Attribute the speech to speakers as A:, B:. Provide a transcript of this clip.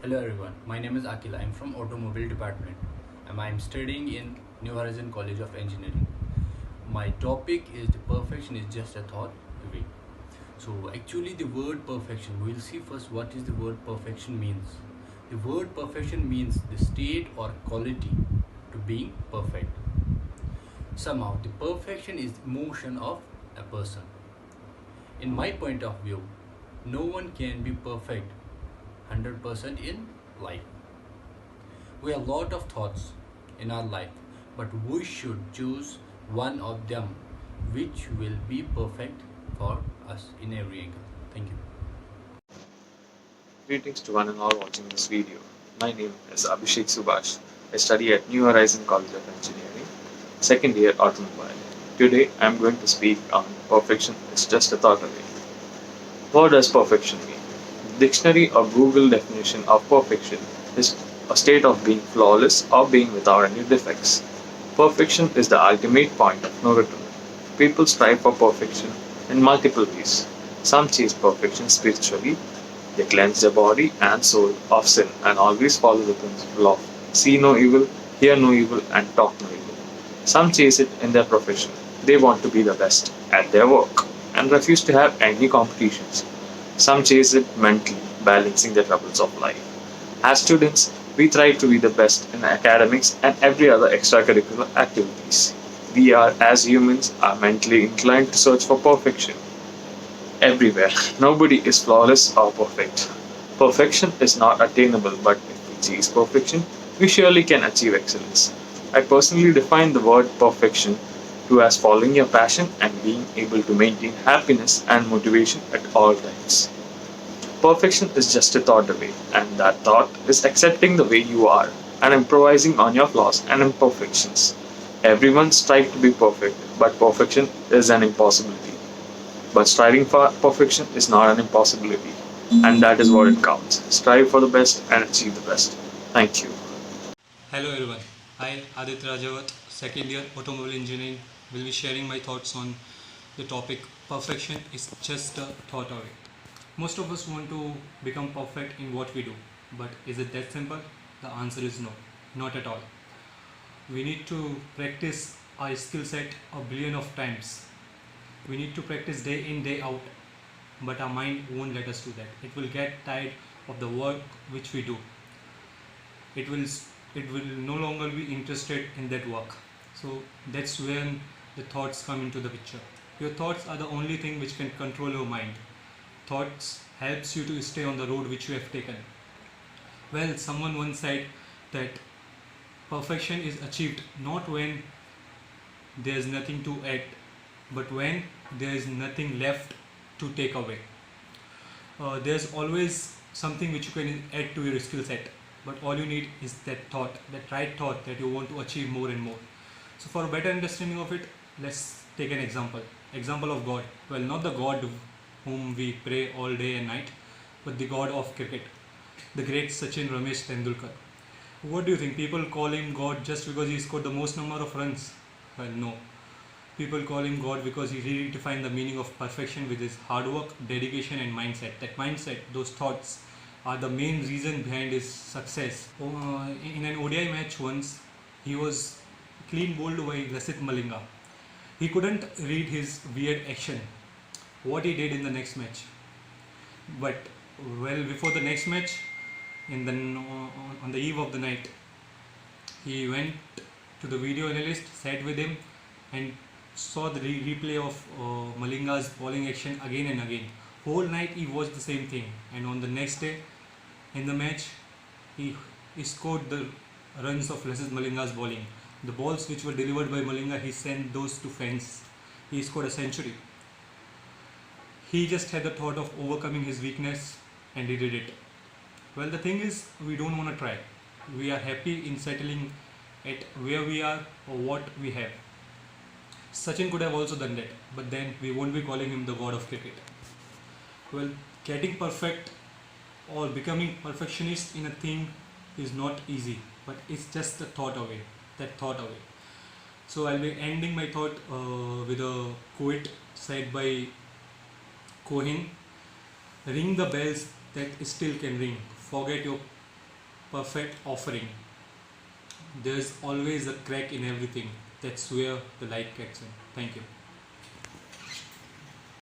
A: Hello everyone, my name is Akil. I am from Automobile Department and I am studying in New Horizon College of Engineering. My topic is the perfection is just a thought away. So actually the word perfection, we'll see first what is the word perfection means. The word perfection means the state or quality to being perfect. Somehow the perfection is the motion of a person. In my point of view, no one can be perfect 100% in life. We have a lot of thoughts in our life, but we should choose one of them which will be perfect for us in every angle. Thank you.
B: Greetings to one and all watching this video. My name is Abhishek Subhash. I study at New Horizon College of Engineering, second year automobile. Today I am going to speak on perfection is just a thought away. What does perfection mean? Dictionary or Google definition of perfection is a state of being flawless or being without any defects. Perfection is the ultimate point of no return. People strive for perfection in multiple ways. Some chase perfection spiritually, they cleanse their body and soul of sin and always follow the principle of see no evil, hear no evil, and talk no evil. Some chase it in their profession. They want to be the best at their work and refuse to have any competitions. Some chase it mentally, balancing the troubles of life. As students, we try to be the best in academics and every other extracurricular activities. We are, as humans, are mentally inclined to search for perfection everywhere. Nobody is flawless or perfect. Perfection is not attainable, but if we chase perfection, we surely can achieve excellence. I personally define the word perfection to as following your passion and being able to maintain happiness and motivation at all times. Perfection is just a thought away, and that thought is accepting the way you are and improvising on your flaws and imperfections. Everyone strives to be perfect, but perfection is an impossibility. But striving for perfection is not an impossibility, and that is what it counts. Strive for the best and achieve the best. Thank you.
C: Hello everyone, I Aditya Rajawat, second year automobile engineering, will be sharing my thoughts on the topic perfection is just a thought away. Most of us want to become perfect in what we do, but is it that simple? The answer is no, not at all. We need to practice our skill set a billion of times. We need to practice day in, day out, but our mind won't let us do that. It will get tired of the work which we do. It will no longer be interested in that work. So that's when the thoughts come into the picture. Your thoughts are the only thing which can control your mind. Thoughts helps you to stay on the road which you have taken. Well, someone once said that perfection is achieved not when there is nothing to add, but when there is nothing left to take away. There's always something which you can add to your skill set, but all you need is that thought, that right thought that you want to achieve more and more. So for a better understanding of it, let's take an example of God. Well, not the God whom we pray all day and night, but the God of cricket, the great Sachin Ramesh Tendulkar. What do you think? People call him God just because he scored the most number of runs? Well, no. People call him God because he redefined the meaning of perfection with his hard work, dedication, and mindset. That mindset, those thoughts, are the main reason behind his success. In an ODI match once, he was clean bowled by Lasith Malinga. He couldn't read his weird action, what he did in the next match. But well, before the next match, on the eve of the night, he went to the video analyst, sat with him, and saw the replay of Malinga's bowling action again and again. Whole night he watched the same thing, and on the next day in the match, he scored the runs of Lasith Malinga's bowling. The balls which were delivered by Malinga, he sent those to fence. He scored a century. He just had the thought of overcoming his weakness, and he did it. Well, the thing is, we don't want to try. We are happy in settling at where we are or what we have. Sachin could have also done that, but then we won't be calling him the God of cricket. Well, getting perfect or becoming perfectionist in a thing is not easy, but it's just a thought away, that thought away. So I'll be ending my thought with a quote said by Cohen: ring the bells that still can ring, forget your perfect offering. There's always a crack in everything. That's where the light gets in. Thank you.